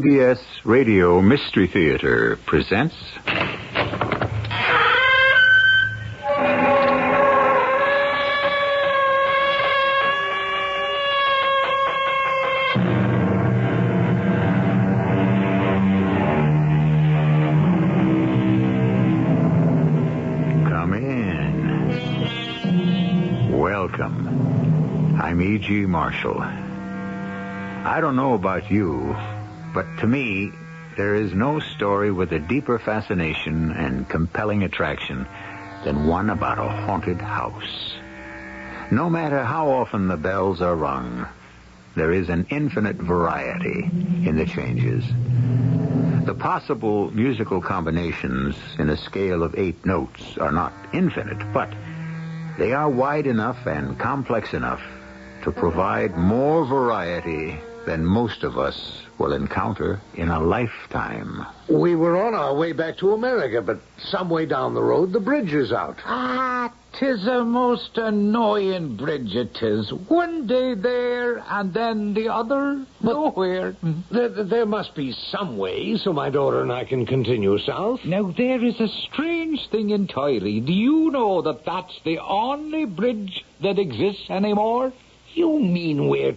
CBS Radio Mystery Theater presents... Come in. Welcome. I'm E.G. Marshall. I don't know about you, but to me, there is no story with a deeper fascination and compelling attraction than one about a haunted house. No matter how often the bells are rung, there is an infinite variety in the changes. The possible musical combinations in a scale of 8 notes are not infinite, but they are wide enough and complex enough to provide more variety than most of us will encounter in a lifetime. We were on our way back to America, but some way down the road, the bridge is out. Ah, 'tis a most annoying bridge, it is. One day there, and then the other nowhere. There must be some way so my daughter and I can continue south. Now, there is a strange thing entirely. Do you know that that's the only bridge that exists anymore? You mean we're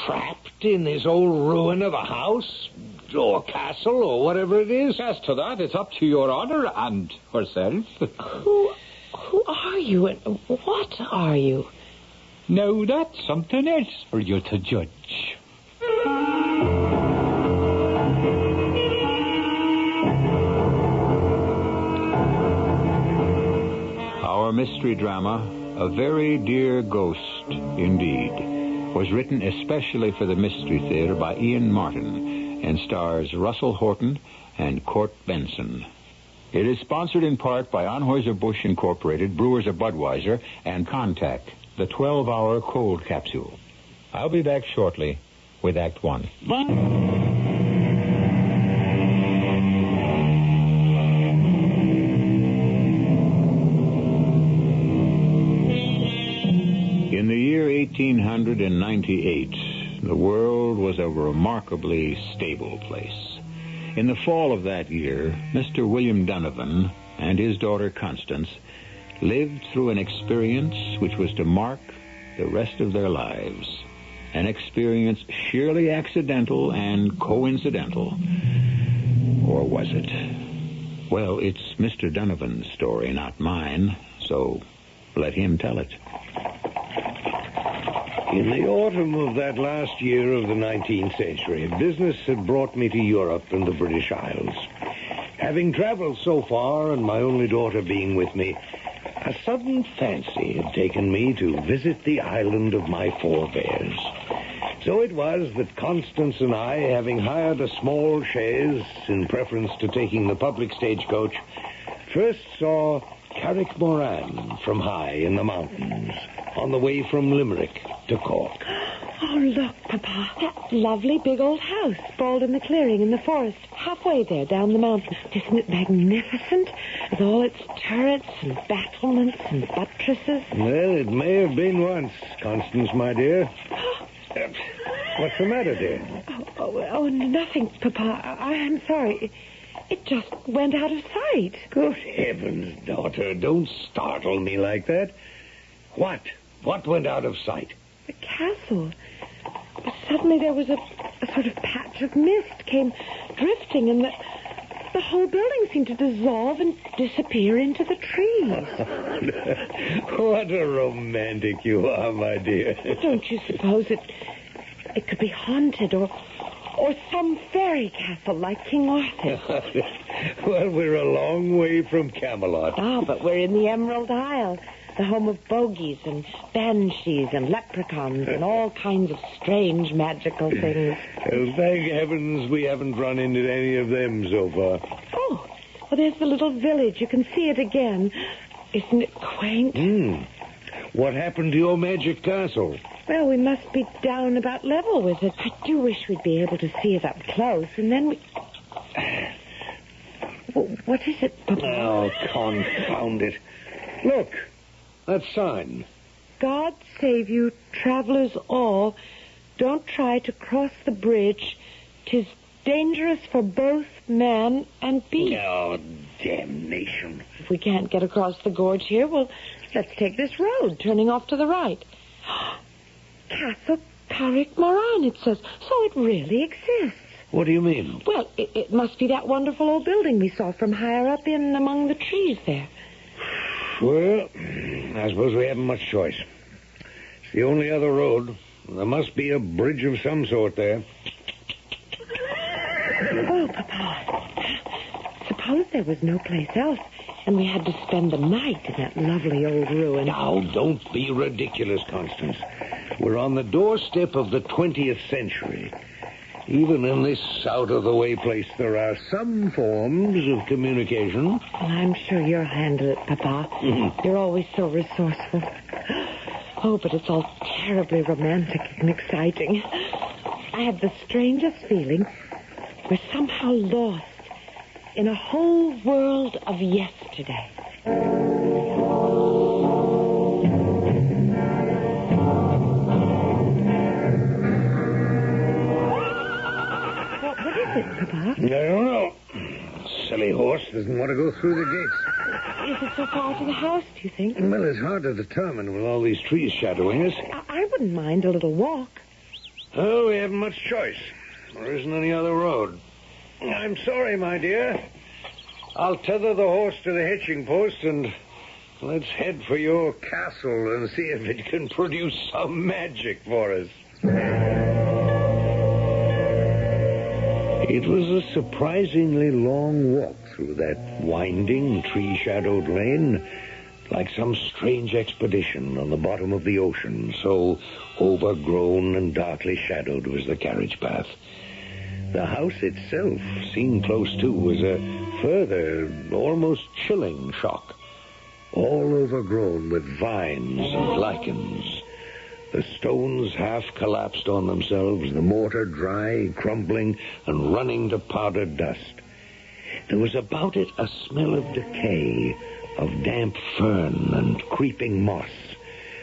trapped in this old ruin of a house or castle or whatever it is? As to that, it's up to your honor and herself. Who are you and what are you? Now, that's something else for you to judge. Our mystery drama, A Very Dear Ghost Indeed, was written especially for the Mystery Theater by Ian Martin and stars Russell Horton and Court Benson. It is sponsored in part by Anheuser-Busch Incorporated, Brewers of Budweiser, and Contact, the 12-hour cold capsule. I'll be back shortly with Act 1. In the year 1898, the world was a remarkably stable place. In the fall of that year, Mr. William Donovan and his daughter Constance lived through an experience which was to mark the rest of their lives. An experience sheerly accidental and coincidental. Or was it? Well, it's Mr. Donovan's story, not mine, so let him tell it. In the autumn of that last year of the 19th century, business had brought me to Europe and the British Isles. Having traveled so far and my only daughter being with me, a sudden fancy had taken me to visit the island of my forebears. So it was that Constance and I, having hired a small chaise in preference to taking the public stagecoach, first saw Carrickmoran from high in the mountains, on the way from Limerick to Cork. Oh, look, Papa. That lovely big old house sprawled in the clearing in the forest, halfway there down the mountain. Isn't it magnificent? With all its turrets and battlements and buttresses. Well, it may have been once, Constance, my dear. What's the matter, dear? Oh, nothing, Papa. I'm sorry. It just went out of sight. Good heavens, daughter, don't startle me like that. What? What went out of sight? The castle. Suddenly there was a sort of patch of mist came drifting, and the whole building seemed to dissolve and disappear into the trees. What a romantic you are, my dear. Don't you suppose it could be haunted or some fairy castle like King Arthur? Well, we're a long way from Camelot. Ah, but we're in the Emerald Isle, the home of bogies and banshees and leprechauns and all kinds of strange magical things. Well, thank heavens we haven't run into any of them so far. Oh, well, there's the little village. You can see it again. Isn't it quaint? What happened to your magic castle? Well, we must be down about level with it. I do wish we'd be able to see it up close, and then we... What is it, Papa? Oh, confound it. Look, that sign. God save you, travelers all. Don't try to cross the bridge. 'Tis dangerous for both man and beast. Oh, damnation. If we can't get across the gorge here, well, let's take this road, turning off to the right. Castle Carrick Moran, it says. So it really exists. What do you mean? Well, it must be that wonderful old building we saw from higher up in among the trees there. Well, I suppose we haven't much choice. It's the only other road. There must be a bridge of some sort there. Oh, Papa. Suppose there was no place else, and we had to spend the night in that lovely old ruin. Now, don't be ridiculous, Constance. We're on the doorstep of the 20th century. Even in this out-of-the-way place, there are some forms of communication. Well, I'm sure you'll handle it, Papa. You're always so resourceful. Oh, but it's all terribly romantic and exciting. I have the strangest feeling we're somehow lost in a whole world of yesterday. What is it, Papa? I don't know. Silly horse doesn't want to go through the gates. Is it so far to the house, do you think? Well, it's hard to determine with all these trees shadowing us. I wouldn't mind a little walk. Oh, we haven't much choice. There isn't any other road. I'm sorry, my dear. I'll tether the horse to the hitching post and let's head for your castle and see if it can produce some magic for us. It was a surprisingly long walk through that winding, tree-shadowed lane, like some strange expedition on the bottom of the ocean, so overgrown and darkly shadowed was the carriage path. The house itself, seen close to, was a further, almost chilling shock. All overgrown with vines and lichens. The stones half collapsed on themselves, the mortar dry, crumbling, and running to powdered dust. There was about it a smell of decay, of damp fern and creeping moss,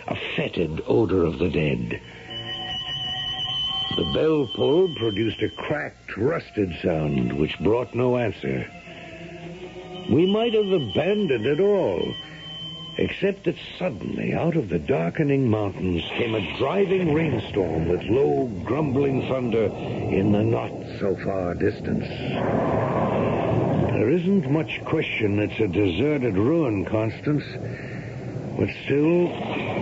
a fetid odor of the dead. The bell pull produced a cracked, rusted sound which brought no answer. We might have abandoned it all, except that suddenly, out of the darkening mountains, came a driving rainstorm with low, grumbling thunder in the not-so-far distance. There isn't much question it's a deserted ruin, Constance. But still,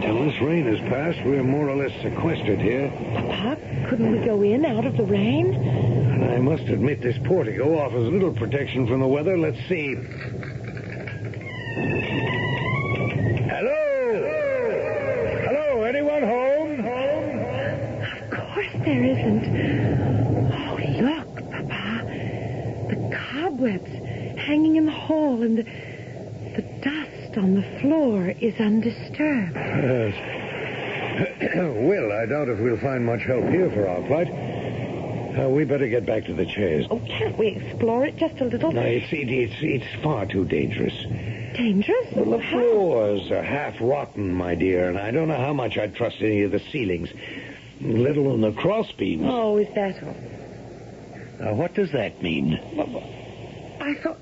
till this rain has passed, we're more or less sequestered here. Papa, couldn't we go in out of the rain? And I must admit this portico offers little protection from the weather. Let's see. Hello, anyone home? Of course there isn't. Oh, look, Papa. The cobwebs hanging in the hall and the dust on the floor is undisturbed. Well, I doubt if we'll find much help here for our plight. We better get back to the chairs. Oh, can't we explore it just a little? No, it's far too dangerous. Dangerous? Well, the floors are half rotten, my dear, and I don't know how much I'd trust any of the ceilings, let alone the cross beams. Oh, is that all? Now, what does that mean? I thought...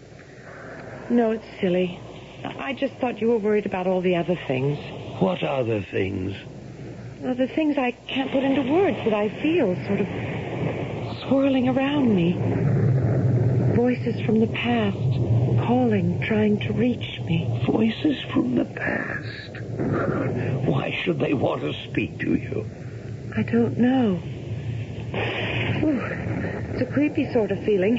No, it's silly. I just thought you were worried about all the other things. What other things? Well, the things I can't put into words that I feel sort of swirling around me. Voices from the past, calling, trying to reach me. Voices from the past? Why should they want to speak to you? I don't know. Ooh, it's a creepy sort of feeling.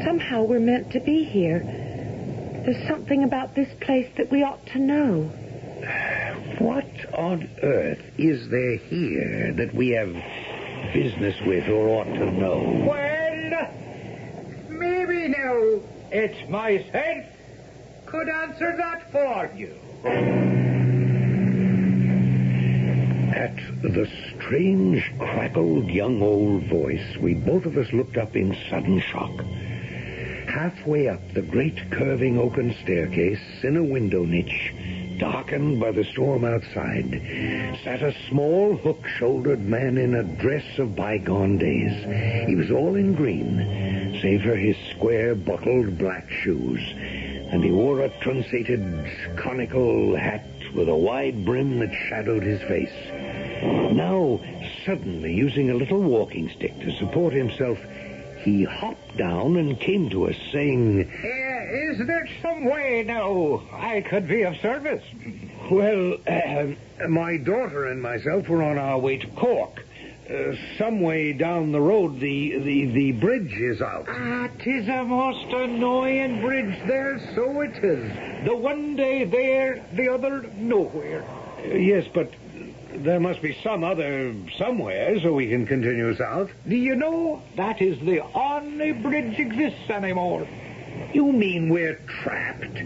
Somehow we're meant to be here. There's something about this place that we ought to know. What on earth is there here that we have business with or ought to know? Well, maybe now it's myself could answer that for you. At the strange, crackled young old voice, we both of us looked up in sudden shock. Halfway up the great curving oaken staircase, in a window niche, darkened by the storm outside, sat a small, hook-shouldered man in a dress of bygone days. He was all in green, save for his square, buckled black shoes. And he wore a truncated, conical hat with a wide brim that shadowed his face. Now, suddenly, using a little walking stick to support himself, he hopped down and came to us, saying, Is there some way now I could be of service? Well, my daughter and myself were on our way to Cork. Some way down the road, the bridge is out. 'Tis a most annoying bridge there, so it is. The one day there, the other nowhere. Yes, but there must be some other somewhere so we can continue south. Do you know, that is the only bridge exists anymore. You mean we're trapped?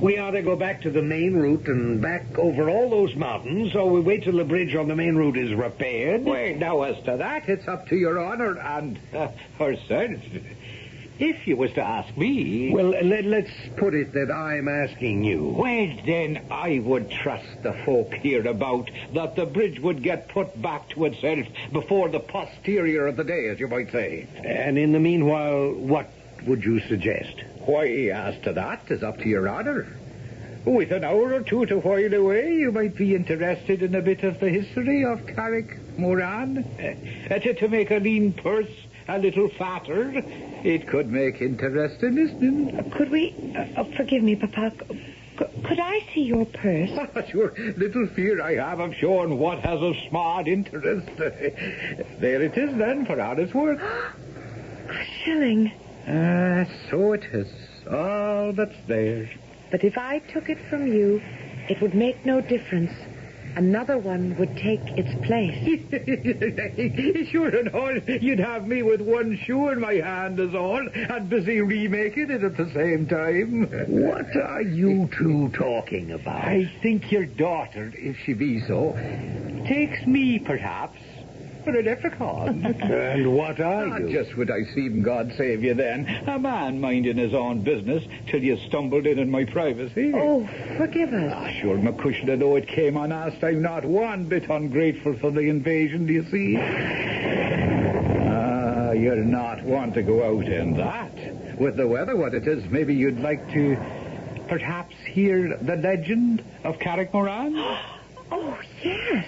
We either go back to the main route and back over all those mountains, or we wait till the bridge on the main route is repaired. Well, now, as to that, it's up to your honor and herself. If you was to ask me... Well, let's put it that I'm asking you. Well, then, I would trust the folk hereabout that the bridge would get put back to itself before the posterior of the day, as you might say. And in the meanwhile, what would you suggest? Why, as to that, it's up to your honor. With an hour or two to while away, you might be interested in a bit of the history of Carrick Moran. To make a lean purse a little fatter, it could make interesting listening. Could we... forgive me, Papa. Could I see your purse? Sure, little fear I have of showing what has a smart interest. There it is, then, for honest work. A shilling. So it is. All that's there. But if I took it from you, it would make no difference. Another one would take its place. Sure and all, you'd have me with one shoe in my hand is all, and busy remaking it at the same time. What are you two talking about? I think your daughter, if she be so, takes me, perhaps, for a leprechaun. And what are you? Just what I seen, God save you then. A man minding his own business till you stumbled in my privacy. Oh, forgive us. Sure, McCushla, though it came unasked, I'm not one bit ungrateful for the invasion, do you see? You'll not want to go out in that. With the weather what it is, maybe you'd like to perhaps hear the legend of Carrick Moran? Oh, yes.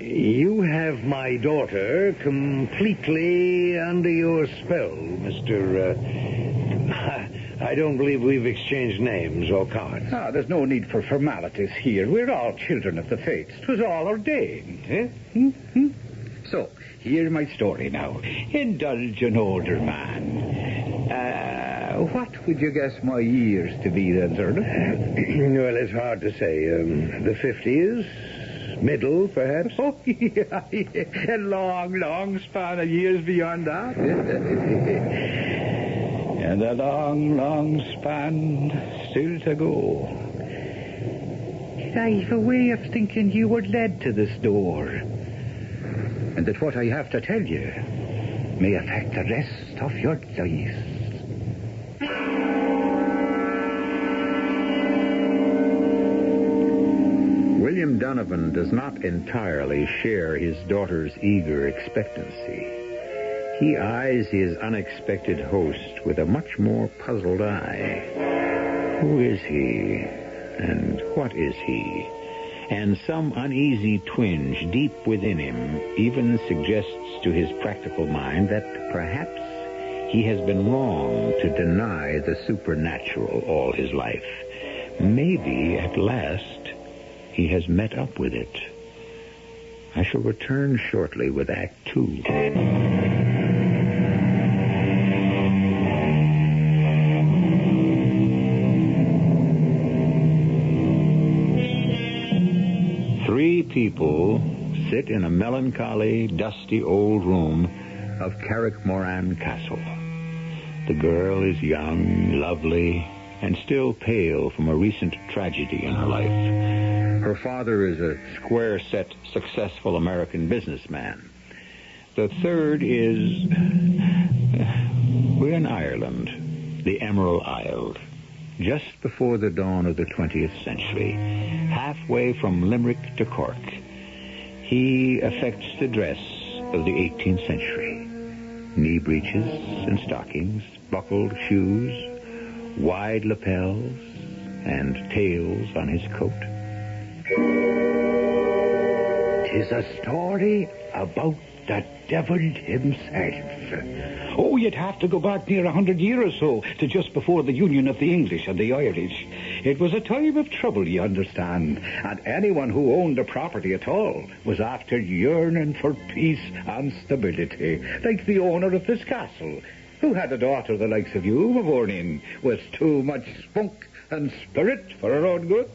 You have my daughter completely under your spell, Mr. I don't believe we've exchanged names or cards. There's no need for formalities here. We're all children of the fates. 'Twas all ordained, eh? So, hear my story now. Indulge an older man. What would you guess my years to be then, sir? Well, it's hard to say. The 50s? Middle, perhaps? Oh, yeah. A long span of years beyond that. And a long span still to go. I've a way of thinking you were led to this door. And that what I have to tell you may affect the rest of your life. William Donovan does not entirely share his daughter's eager expectancy. He eyes his unexpected host with a much more puzzled eye. Who is he? And what is he? And some uneasy twinge deep within him even suggests to his practical mind that perhaps he has been wrong to deny the supernatural all his life. Maybe, at last, he has met up with it. I shall return shortly with Act 2. Three people sit in a melancholy, dusty old room of Carrick Moran Castle. The girl is young, lovely, and still pale from a recent tragedy in her life. Her father is a square-set, successful American businessman. The third is... we're in Ireland, the Emerald Isle. just before the dawn of the 20th century, halfway from Limerick to Cork, he affects the dress of the 18th century. Knee breeches and stockings, buckled shoes, wide lapels, and tails on his coat. 'Tis a story about the devil himself. Oh, you'd have to go back near 100 years or so to just before the union of the English and the Irish. It was a time of trouble, you understand, and anyone who owned a property at all was after yearning for peace and stability, like the owner of this castle, who had a daughter the likes of you, Mavornin, with too much spunk and spirit for her own good.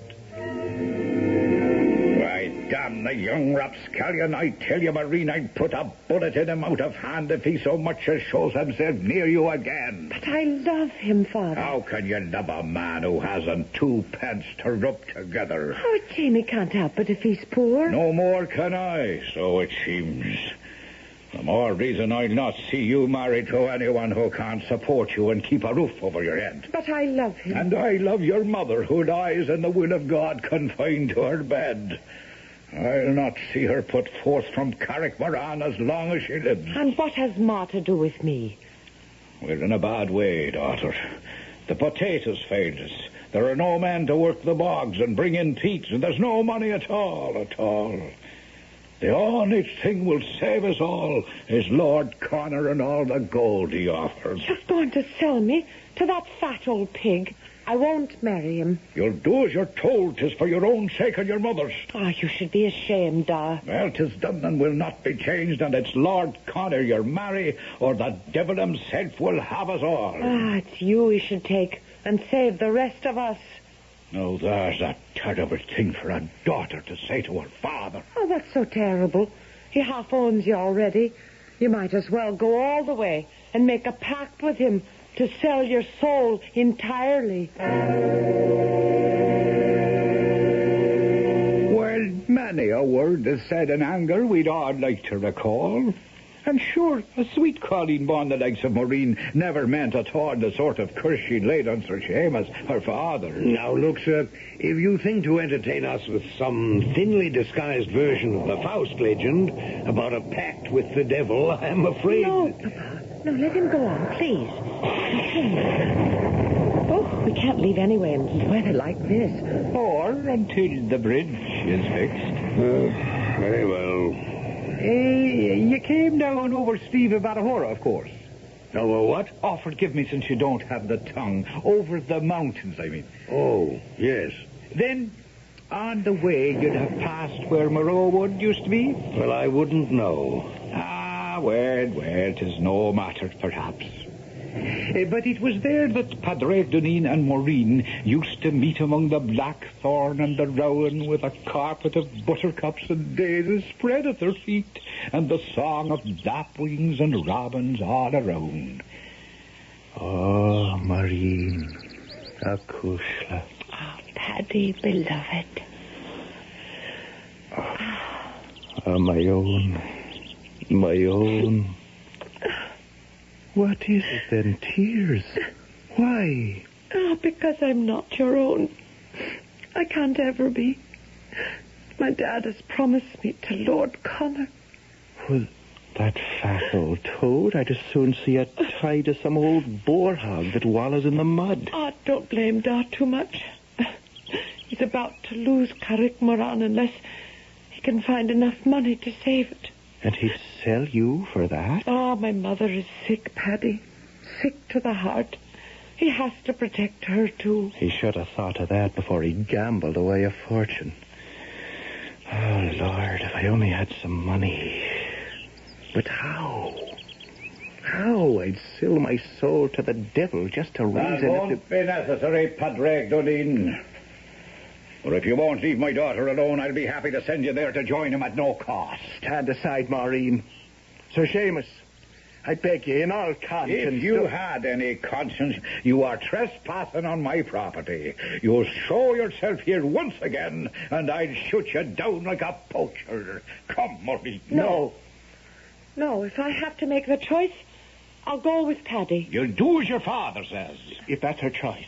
Damn the young rapscallion, I tell you, Marine, I'd put a bullet in him out of hand if he so much as shows himself near you again. But I love him, Father. How can you love a man who hasn't 2 pence to rub together? Oh, Jamie can't help it if he's poor. No more can I, so it seems. The more reason I'll not see you married to anyone who can't support you and keep a roof over your head. But I love him. And I love your mother, who lies in the will of God confined to her bed. I'll not see her put forth from Carrickmoran as long as she lives. And what has Ma to do with me? We're in a bad way, daughter. The potatoes failed us. There are no men to work the bogs and bring in peats, and there's no money at all. The only thing will save us all is Lord Connor and all the gold he offers. You're going to sell me to that fat old pig. I won't marry him. You'll do as you're told. 'Tis for your own sake and your mother's. Oh, you should be ashamed, Da. Well, 'tis done and will not be changed, and it's Lord Connor you'll marry, or the devil himself will have us all. It's you he should take and save the rest of us. Now, there's a terrible thing for a daughter to say to her father. Oh, that's so terrible. He half owns you already. You might as well go all the way and make a pact with him to sell your soul entirely. Well, many a word is said in anger we'd all like to recall. And sure, a sweet Colleen born the likes of Maureen never meant at all the sort of curse she laid on Sir Seamus, her father. Now, look, sir, if you think to entertain us with some thinly disguised version of the Faust legend about a pact with the devil, I'm afraid... No, Papa. No, let him go on, please. Oh, we can't leave anyway in weather like this. Or until the bridge is fixed. Very well. You came down over Steve of Barahora, of course. Over what? Oh, forgive me since you don't have the tongue. Over the mountains, I mean. Oh, yes. Then, on the way, you'd have passed where Moreau Wood used to be? Well, I wouldn't know. Well, 'tis no matter, perhaps. But it was there that Padre Duneen and Maureen used to meet among the blackthorn and the rowan, with a carpet of buttercups and daisies spread at their feet, and the song of lapwings and robins all around. Oh, Maureen, Akushla. Oh, Paddy, beloved. Oh, my own. My own. What is it then? Tears? Why? Oh, because I'm not your own. I can't ever be. My dad has promised me to Lord Connor. Well, that fat old toad, I'd as soon see it tied to some old boar hog that wallows in the mud. Oh, don't blame Dad too much. He's about to lose Carrickmoran unless he can find enough money to save it. And he'd sell you for that? Oh, my mother is sick, Paddy. Sick to the heart. He has to protect her, too. He should have thought of that before he gambled away a fortune. Oh, Lord, if I only had some money. But how? How? I'd sell my soul to the devil just to reason it. That won't be necessary, Padre Duneen. Or if you won't leave my daughter alone, I'll be happy to send you there to join him at no cost. Stand aside, Maureen. Sir Seamus, I beg you, in all conscience... If you had any conscience, you are trespassing on my property. You'll show yourself here once again, and I'll shoot you down like a poacher. Come, Maureen. No, if I have to make the choice, I'll go with Paddy. You'll do as your father says. If that's her choice,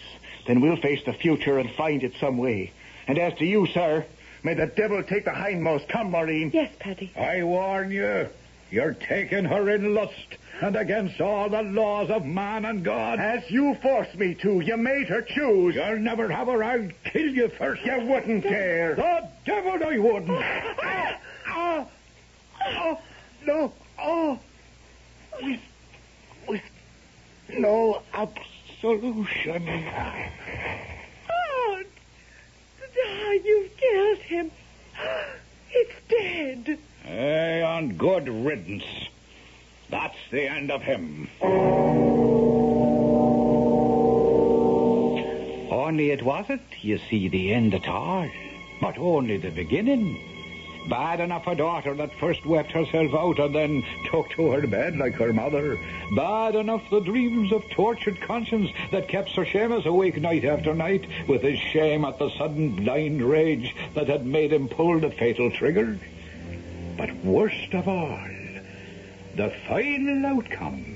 then we'll face the future and find it some way. And as to you, sir, may the devil take the hindmost. Come, Maureen. Yes, Paddy. I warn you, you're taking her in lust and against all the laws of man and God. As you forced me to, you made her choose. You'll never have her. I'll kill you first. You wouldn't dare. The devil I wouldn't. No. With no absolution. You've killed him. It's dead. Hey, on good riddance. That's the end of him. Only it wasn't, you see, the end at all, but only the beginning. Bad enough a daughter that first wept herself out and then took to her bed like her mother. Bad enough the dreams of tortured conscience that kept Sir Seamus awake night after night with his shame at the sudden blind rage that had made him pull the fatal trigger. But worst of all, the final outcome,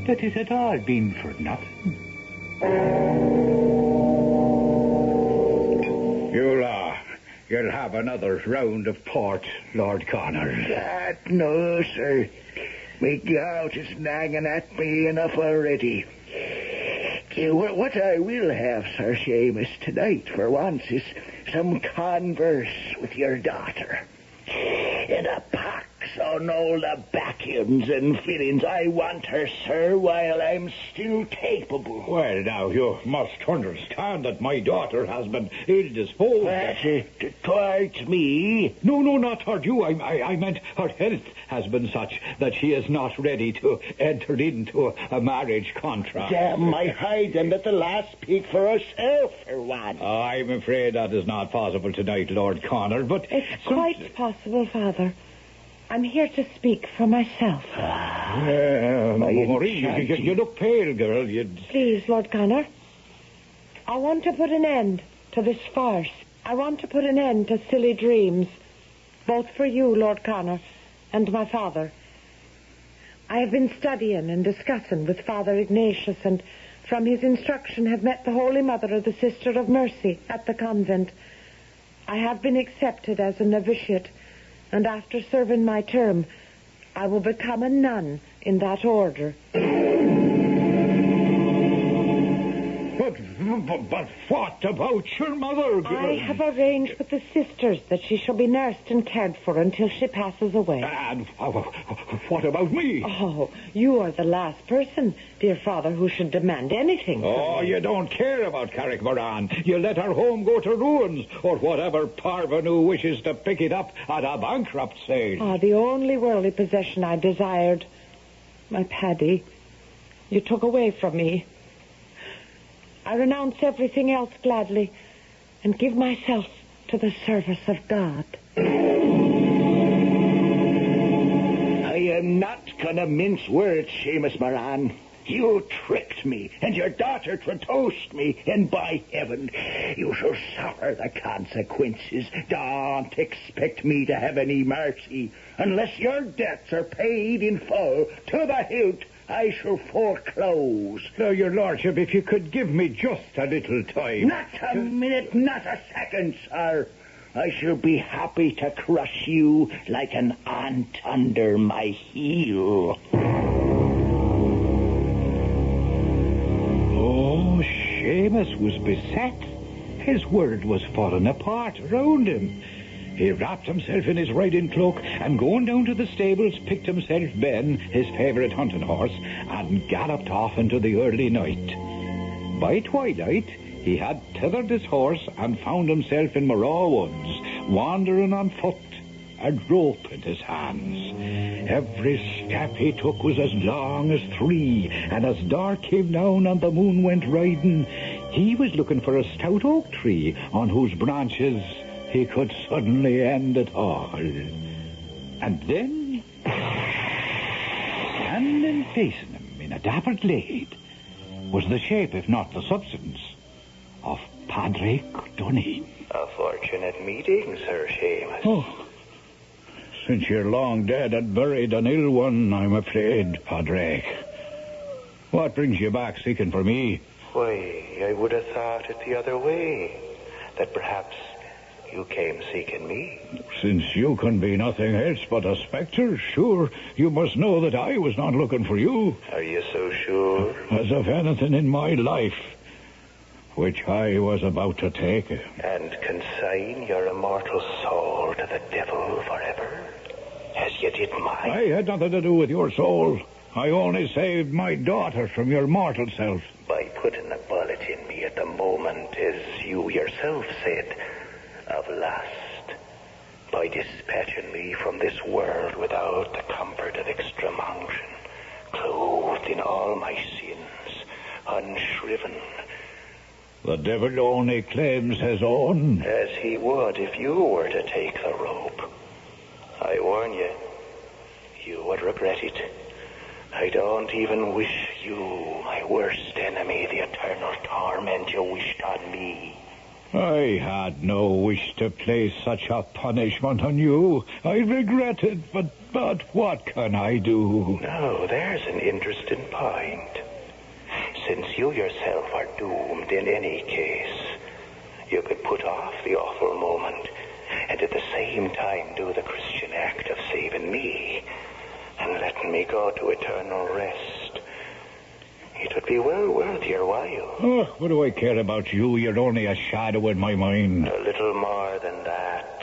that it had all been for nothing. You'll have another round of port, Lord Connor. No, sir. My gout is nagging at me enough already. What I will have, Sir Seamus, tonight, for once, is some converse with your daughter. In a pox on all the back-ends and fillings. I want her, sir, while I'm still capable. Well, now, you must understand that my daughter has been ill-disposed. Towards me? No, not toward you. I meant her health has been such that she is not ready to enter into a marriage contract. Damn my hide and let the lass speak for herself for once. I'm afraid that is not possible tonight, Lord Connor, but... It's quite possible, Father. I'm here to speak for myself. Maureen, you look pale, girl. Please, Lord Connor. I want to put an end to this farce. I want to put an end to silly dreams, both for you, Lord Connor, and my father. I have been studying and discussing with Father Ignatius, and from his instruction have met the Holy Mother of the Sister of Mercy at the convent. I have been accepted as a novitiate, and after serving my term, I will become a nun in that order. But what about your mother, girl? I have arranged with the sisters that she shall be nursed and cared for until she passes away. And what about me? Oh, you are the last person, dear Father, who should demand anything. Oh, you don't care about Carrick Moran. You let our home go to ruins, or whatever parvenu wishes to pick it up at a bankrupt sale. Ah, the only worldly possession I desired. My Paddy, you took away from me. I renounce everything else gladly and give myself to the service of God. I am not going to mince words, Seamus Moran. You tricked me, and your daughter traduced me, and by heaven, you shall suffer the consequences. Don't expect me to have any mercy. Unless your debts are paid in full to the hilt, I shall foreclose. Now, your lordship, if you could give me just a little time. Not a minute, not a second, sir. I shall be happy to crush you like an ant under my heel. Oh, Seamus was beset. His world was falling apart around him. He wrapped himself in his riding cloak and going down to the stables picked himself Ben, his favourite hunting horse, and galloped off into the early night. By twilight, he had tethered his horse and found himself in Moraw Woods, wandering on foot, a rope in his hands. Every step he took was as long as 3, and as dark came down and the moon went riding, he was looking for a stout oak tree on whose branches he could suddenly end it all. And then, standing facing him in a dapper glade, was the shape, if not the substance, of Padraig Doneen. A fortunate meeting, Sir Seamus. Oh, since you're long dead and buried an ill one, I'm afraid, Padraig. What brings you back seeking for me? Why, I would have thought it the other way. That perhaps you came seeking me. Since you can be nothing else but a spectre, sure, you must know that I was not looking for you. Are you so sure? As of anything in my life, which I was about to take. And consign your immortal soul to the devil forever, as you did mine. I had nothing to do with your soul. I only saved my daughter from your mortal self. By putting a bullet in me at the moment, as you yourself said, of lust. By dispatching me from this world without the comfort of extreme unction, clothed in all my sins, unshriven. The devil only claims his own. As he would if you were to take the rope. I warn you, you would regret it. I don't even wish you, my worst enemy, the eternal torment you wished on me. I had no wish to place such a punishment on you. I regret it, but what can I do? Now, there's an interesting point. Since you yourself are doomed in any case, you could put off the awful moment and at the same time do the Christian act of saving me and letting me go to eternal rest. It would be well worth your while. Oh, what do I care about you? You're only a shadow in my mind. A little more than that.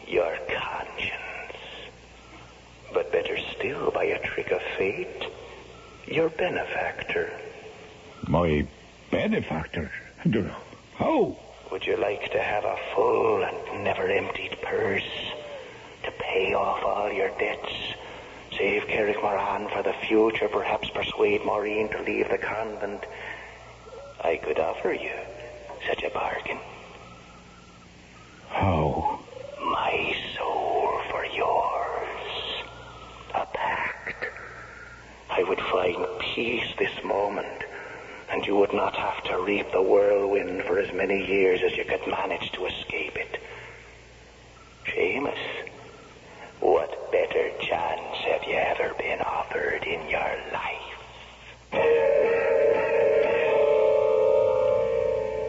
Your conscience. But better still, by a trick of fate, your benefactor. My benefactor? How? Would you like to have a full and never-emptied purse to pay off all your debts? Save Carrick Moran for the future, perhaps persuade Maureen to leave the convent. I could offer you such a bargain. How? My soul for yours. A pact. I would find peace this moment, and you would not have to reap the whirlwind for as many years as you could manage to escape it. Seamus, what better chance have you ever been offered in your life?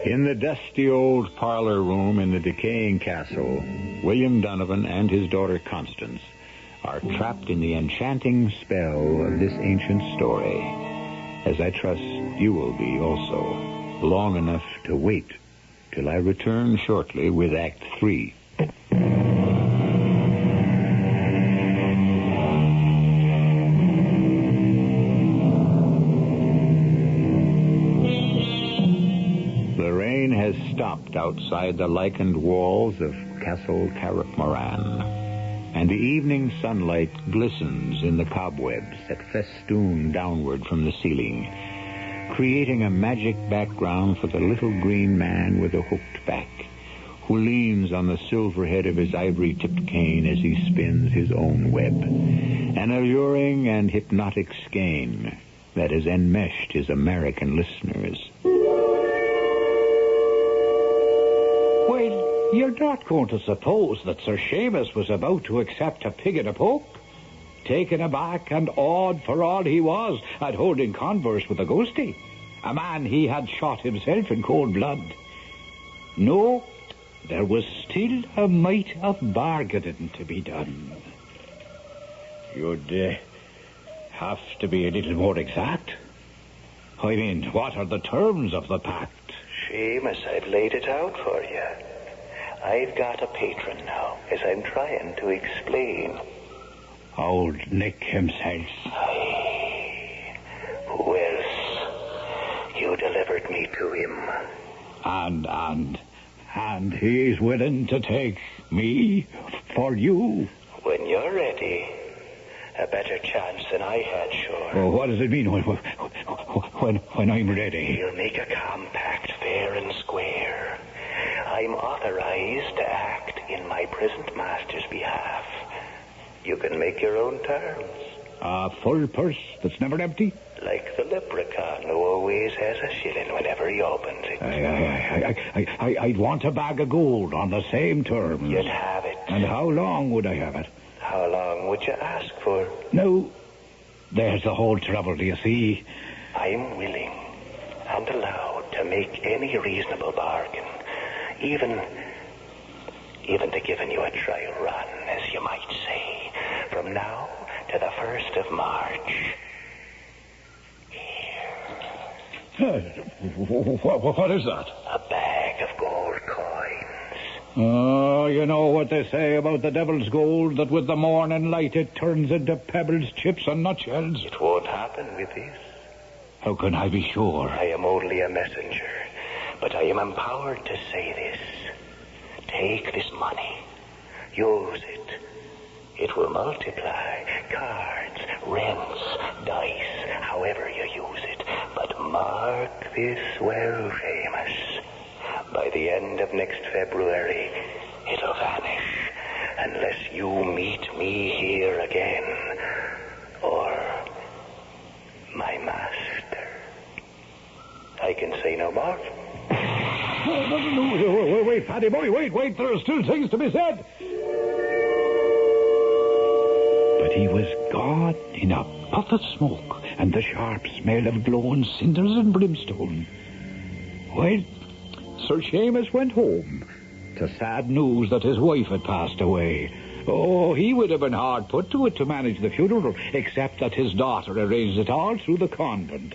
In the dusty old parlor room in the decaying castle, William Donovan and his daughter Constance are trapped in the enchanting spell of this ancient story, as I trust you will be also, long enough to wait till I return shortly with Act 3. Has stopped outside the lichened walls of Castle Carrick Moran, and the evening sunlight glistens in the cobwebs that festoon downward from the ceiling, creating a magic background for the little green man with a hooked back, who leans on the silver head of his ivory-tipped cane as he spins his own web, an alluring and hypnotic skein that has enmeshed his American listeners. You're not going to suppose that Sir Seamus was about to accept a pig in a poke? Taken aback and awed for all he was at holding converse with a ghostie, a man he had shot himself in cold blood. No, there was still a mite of bargaining to be done. You'd have to be a little more exact. I mean, what are the terms of the pact? Seamus, I've laid it out for you. I've got a patron now, as I'm trying to explain. Old Nick himself. Aye. Who else? You delivered me to him. And he's willing to take me for you. When you're ready, a better chance than I had, sure. Oh, what does it mean when I'm ready? We'll make a compact fair and square. I'm authorized to act in my present master's behalf. You can make your own terms. A full purse that's never empty? Like the leprechaun who always has a shilling whenever he opens it. I'd want a bag of gold on the same terms. You'd have it. And how long would I have it? How long would you ask for? No, there's the whole trouble, do you see? I'm willing. and allowed to make any reasonable bargain, even to giving you a trial run, as you might say, from now to the 1st of March. What is that? A bag of gold coins. Oh, you know what they say about the devil's gold, that with the morning light it turns into pebbles, chips, and nutshells. It won't happen with this. How can I be sure? I am only a messenger, but I am empowered to say this. Take this money. Use it. It will multiply. Cards, rents, dice, however you use it. But mark this well, Seamus. By the end of next February, it'll vanish. Unless you meet me here again. Or my master. I can say no more. No, wait, Paddy boy, wait. There are still things to be said. But he was gone in a puff of smoke and the sharp smell of glowing cinders and brimstone. Well, Sir Seamus went home to sad news that his wife had passed away. Oh, he would have been hard put to it to manage the funeral, except that his daughter arranged it all through the convent.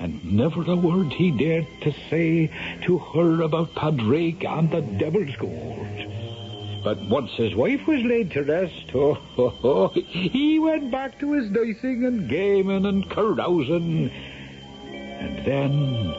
And never a word he dared to say to her about Padraig and the devil's gold. But once his wife was laid to rest, he went back to his dicing and gaming and carousing. And then,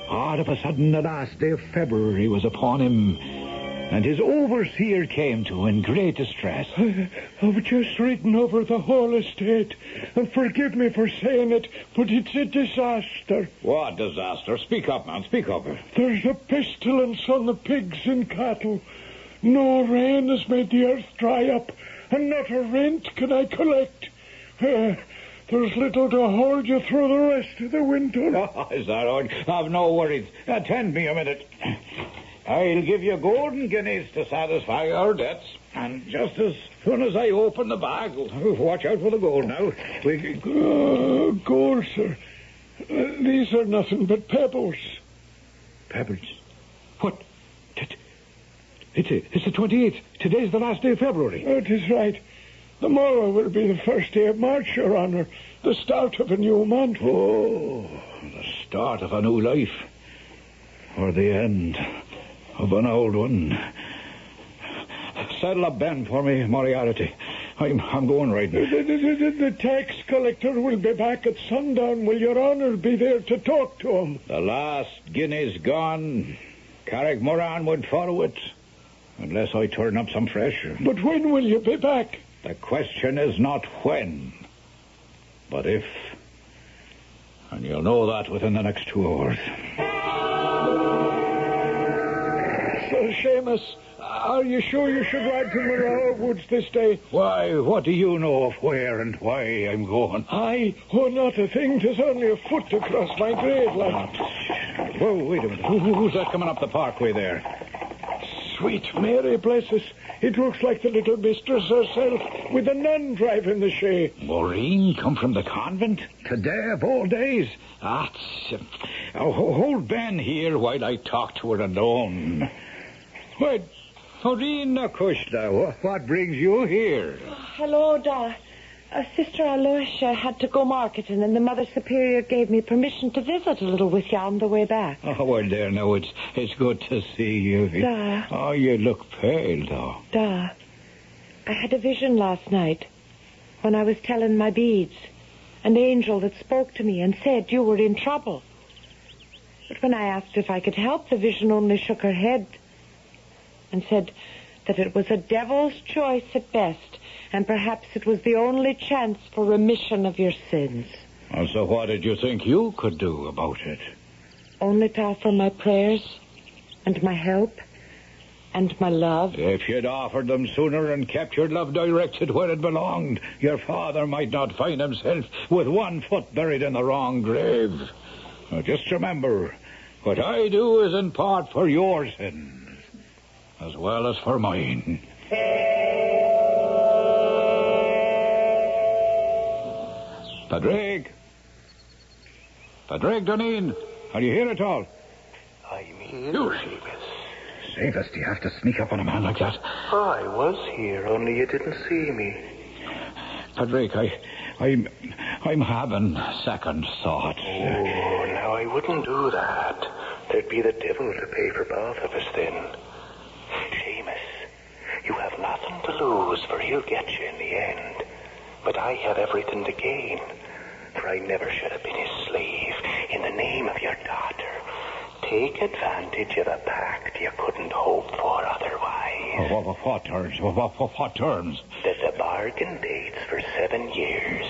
all of a sudden, the last day of February was upon him, and his overseer came to in great distress. I've just ridden over the whole estate, and forgive me for saying it, but it's a disaster. What disaster? Speak up, man, speak up. There's a pestilence on the pigs and cattle. No rain has made the earth dry up, and not a rent can I collect. There's little to hold you through the rest of the winter. Oh, is that all? Have no worries. Attend me a minute. I'll give you golden guineas to satisfy our debts. And just as soon as I open the bag, watch out for the gold now. Gold, sir. These are nothing but pebbles. Pebbles? What? It's the 28th. Today's the last day of February. Oh, it is right. The morrow will be the first day of March, Your Honor. The start of a new month. Oh, the start of a new life. Or the end of an old one. Saddle up Ben for me, Moriarty. I'm going right now. The tax collector will be back at sundown. Will Your Honor be there to talk to him? The last guinea's gone. Carrick Moran would follow it. Unless I turn up some fresh. But when will you be back? The question is not when, but if. And you'll know that within the next 2 hours. Sir Seamus, are you sure you should ride to Morrow Woods this day? Why, what do you know of where and why I'm going? Oh, not a thing. 'Tis only a foot to cross my grave, like. Whoa, wait a minute. Who's that coming up the parkway there? Sweet Mary, bless us. It looks like the little mistress herself, with a nun driving the shay. Maureen come from the convent? Today of all days? Hold Ben here while I talk to her alone. What? Maureen Nakushla, what brings you here? Hello, Da. Sister Aloysia had to go marketing, and the Mother Superior gave me permission to visit a little with you on the way back. Oh, well, there, now, it's good to see you. Da. Oh, you look pale, though. Da, I had a vision last night when I was telling my beads. An angel that spoke to me and said you were in trouble. But when I asked if I could help, the vision only shook her head and said that it was a devil's choice at best, and perhaps it was the only chance for remission of your sins. And so what did you think you could do about it? Only to offer my prayers and my help and my love. If you'd offered them sooner and kept your love directed where it belonged, your father might not find himself with one foot buried in the wrong grave. Now, just remember, what I do is in part for your sins, as well as for mine. Padraig! Padraig Duneen! Are you here at all? I'm here, You? Seamus. Seamus, do you have to sneak up on a man like that? I was here, only you didn't see me. Padraig, I'm having second thoughts. Oh, now I wouldn't do that. There'd be the devil to pay for both of us then. Seamus, you have nothing to lose, for he'll get you in the end. But I have everything to gain, for I never should have been his slave. In the name of your daughter, take advantage of a pact you couldn't hope for otherwise. What terms? What terms? That the bargain dates for 7 years,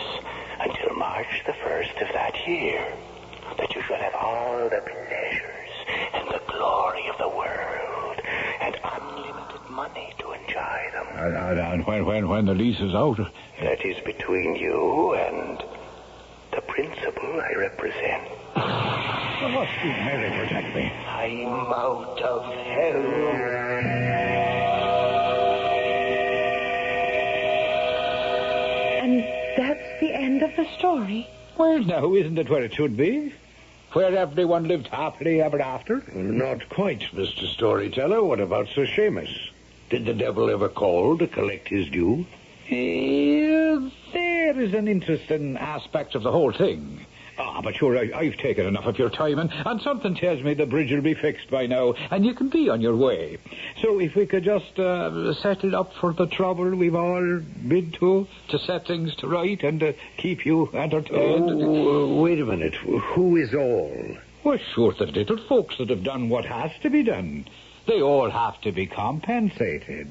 until March the 1st of that year. That you shall have all the pleasures and the glory of the world, and unlimited money to enjoy them. And when the lease is out? That is between you and the principal I represent. Must you Mary protect me? I'm out of hell. And that's the end of the story? Well, now, isn't it where it should be? Where everyone lived happily ever after? Not quite, Mr. Storyteller. What about Sir Seamus? Did the devil ever call to collect his due? There is an interesting aspect of the whole thing. But sure, I've taken enough of your time, and something tells me the bridge will be fixed by now, and you can be on your way. So if we could just settle up for the trouble we've all been to set things to right and keep you entertained. Oh, wait a minute. Who is all? Well, sure, the little folks that have done what has to be done. They all have to be compensated.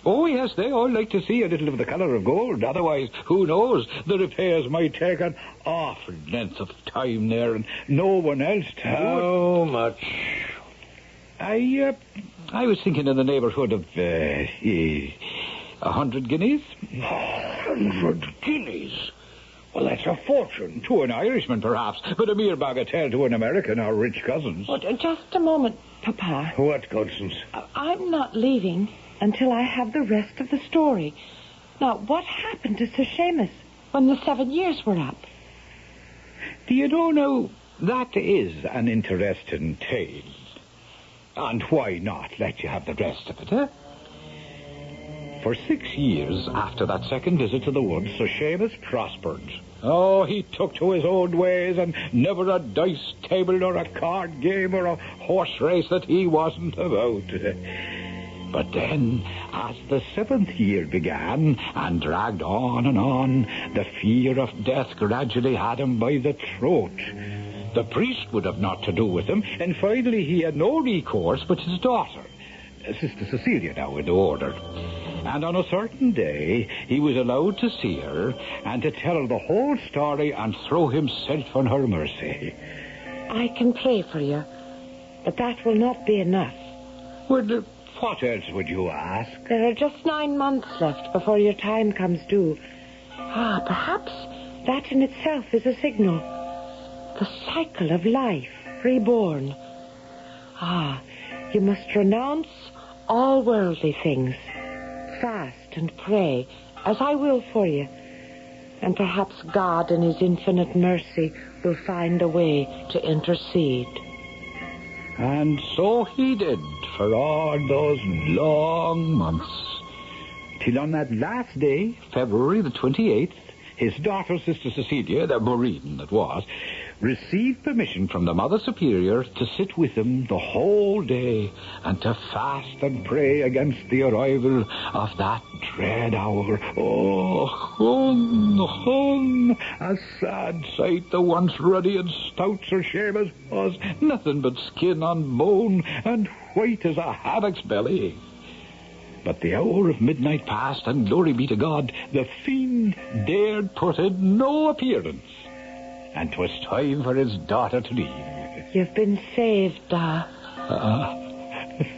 Oh, yes, they all like to see a little of the colour of gold. Otherwise, who knows, the repairs might take an awful length of time there, and no one else to do it. How much? I was thinking in the neighbourhood of 100 guineas. 100 guineas? Well, that's a fortune. To an Irishman, perhaps, but a mere bagatelle to an American or rich cousins. Oh, just a moment, Papa. What, Constance? I'm not leaving until I have the rest of the story. Now, what happened to Sir Seamus when the 7 years were up? Do you know now, that is an interesting tale. And why not let you have the rest of it, eh? For 6 years after that second visit to the woods, Sir Seamus prospered. Oh, he took to his own ways, and never a dice table nor a card game or a horse race that he wasn't about. But then, as the 7th year began and dragged on and on, the fear of death gradually had him by the throat. The priest would have naught to do with him, and finally he had no recourse but his daughter, Sister Cecilia now in the order. And on a certain day, he was allowed to see her and to tell her the whole story and throw himself on her mercy. I can pray for you, but that will not be enough. Well, what else would you ask? There are just 9 months left before your time comes due. Perhaps that in itself is a signal. The cycle of life, reborn. You must renounce all worldly things. Fast and pray, as I will for you. And perhaps God in his infinite mercy will find a way to intercede. And so he did for all those long months. Till on that last day, February the 28th, his daughter, Sister Cecilia, the Maureen that was, received permission from the Mother Superior to sit with him the whole day and to fast and pray against the arrival of that dread hour. Oh, a sad sight the once ruddy and stout Sir Seamus was, nothing but skin on bone and white as a haddock's belly. But the hour of midnight passed, and glory be to God, the fiend dared put in no appearance. And 'twas time for his daughter to leave. You've been saved,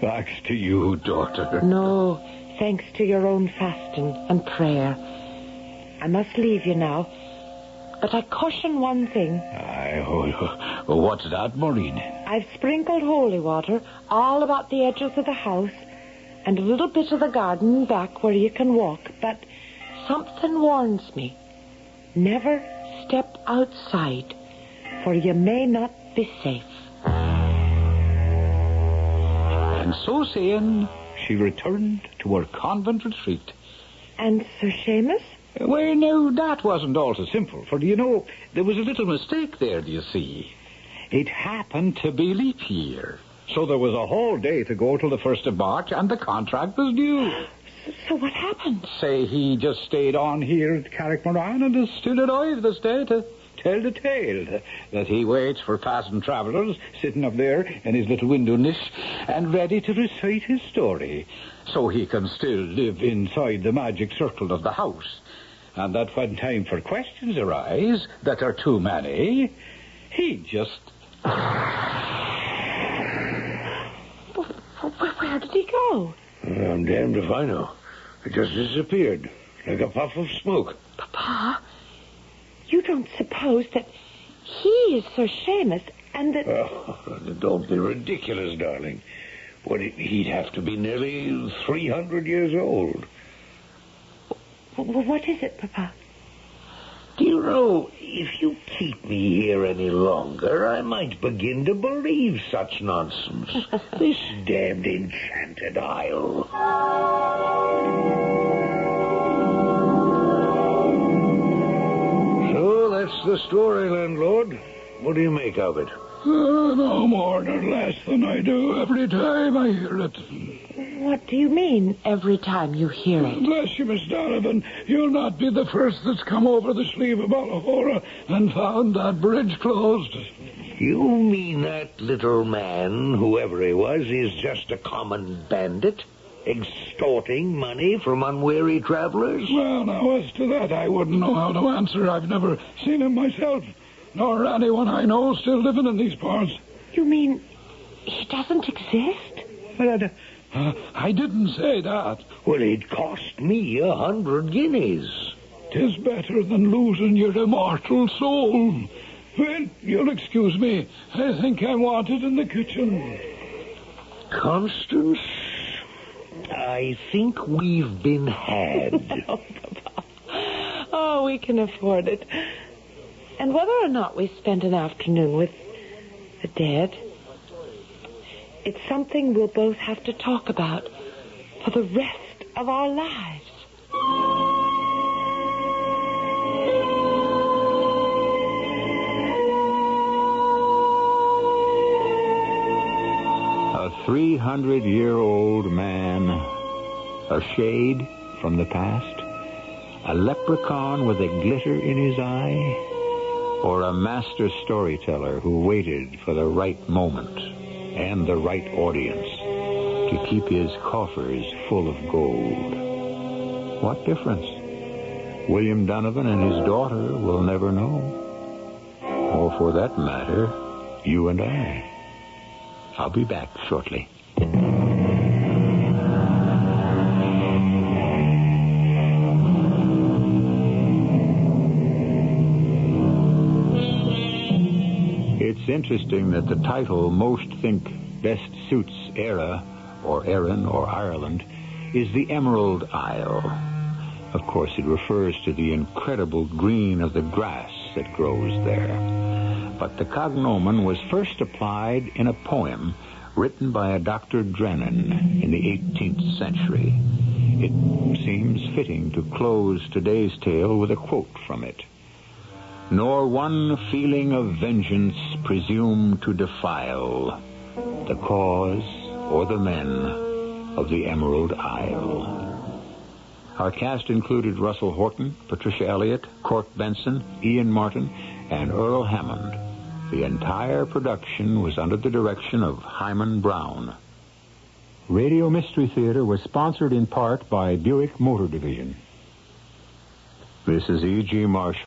Thanks to you, daughter. No, thanks to your own fasting and prayer. I must leave you now, but I caution one thing. What's that, Maureen? I've sprinkled holy water all about the edges of the house and a little bit of the garden back where you can walk, but something warns me. Never step outside, for you may not be safe. And so saying, she returned to her convent retreat. And Sir Seamus? Well, no, that wasn't all so simple, for, there was a little mistake there, do you see? It happened to be leap year, so there was a whole day to go till the 1st of March, and the contract was due. So what happened? Say, he just stayed on here at Carrickmoran and is still alive this day to tell the tale that he waits for passing travellers sitting up there in his little window niche and ready to recite his story so he can still live inside the magic circle of the house. And that when time for questions arise that are too many, he just... Where did he go? I'm damned if I know. It just disappeared, like a puff of smoke. Papa, you don't suppose that he is Sir Seamus and that... Oh, don't be ridiculous, darling. He'd have to be nearly 300 years old. What is it, Papa? Do you know, if you keep me here any longer, I might begin to believe such nonsense. This damned enchanted isle. So, that's the story, landlord. What do you make of it? No more nor less than I do every time I hear it. What do you mean, every time you hear it? Bless you, Miss Donovan. You'll not be the first that's come over the sleeve of Ballahora and found that bridge closed. You mean that little man, whoever he was, is just a common bandit, extorting money from unwary travelers? Well, now, as to that, I wouldn't know how to answer. I've never seen him myself, nor anyone I know still living in these parts. You mean he doesn't exist? I didn't say that. Well, it cost me 100 guineas. 'Tis better than losing your immortal soul. Well, you'll excuse me. I think I'm wanted in the kitchen. Constance, I think we've been had. Oh, Papa. Oh, we can afford it. And whether or not we spent an afternoon with the dead, it's something we'll both have to talk about for the rest of our lives. A 300-year-old man, a shade from the past, a leprechaun with a glitter in his eye, or a master storyteller who waited for the right moment and the right audience to keep his coffers full of gold. What difference? William Donovan and his daughter will never know. Or for that matter, you and I. I'll be back shortly. It's interesting that the title most think best suits Era, or Erin, or Ireland, is the Emerald Isle. Of course, it refers to the incredible green of the grass that grows there. But the cognomen was first applied in a poem written by a Dr. Drennan in the 18th century. It seems fitting to close today's tale with a quote from it. Nor one feeling of vengeance presume to defile the cause or the men of the Emerald Isle. Our cast included Russell Horton, Patricia Elliott, Cork Benson, Ian Martin, and Earl Hammond. The entire production was under the direction of Himan Brown. Radio Mystery Theater was sponsored in part by Buick Motor Division. This is E.G. Marshall.